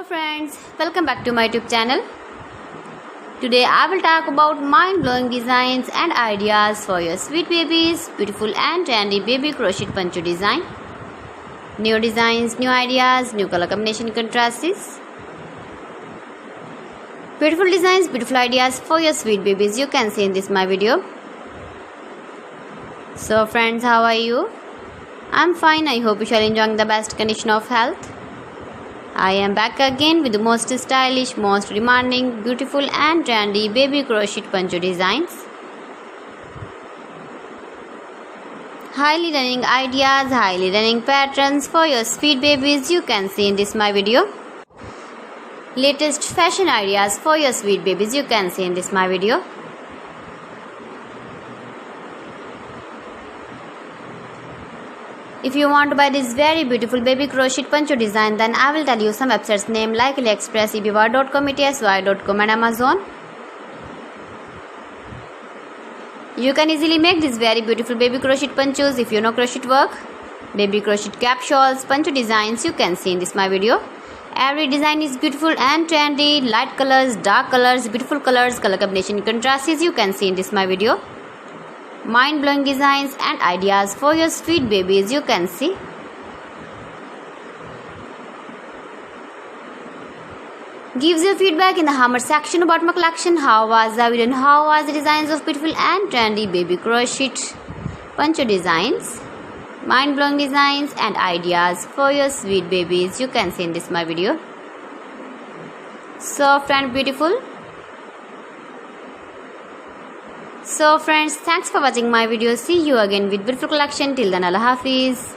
Hello friends, welcome back to my YouTube channel. Today I will talk about mind-blowing designs and ideas for your sweet babies, beautiful and trendy baby crochet poncho design. New designs, new ideas, new color combination contrasts. Beautiful designs, beautiful ideas for your sweet babies you can see in this my video. So friends, how are you? I'm fine. I hope you are enjoying the best condition of health. I am back again with the most stylish, most demanding, beautiful and trendy baby crochet poncho designs. Highly running ideas, highly running patterns for your sweet babies you can see in this my video. Latest fashion ideas for your sweet babies you can see in this my video. If you want to buy this very beautiful baby crochet poncho design, then I will tell you some websites name like AliExpress, eBay.com, etsy.com and Amazon. You can easily make these very beautiful baby crochet ponchos if you know crochet work. Baby crochet cap shawls, poncho designs you can see in this my video. Every design is beautiful and trendy, light colors, dark colors, beautiful colors, color combination contrasts you can see in this my video. Mind-blowing designs and ideas for your sweet babies you can see. Gives your feedback in the comment section about my collection. How was the video and how was the designs of beautiful and trendy baby crochet poncho designs. Mind-blowing designs and ideas for your sweet babies you can see in this my video. Soft and beautiful. So friends, thanks for watching my video. See you again with beautiful collection. Till then, Allah Hafiz.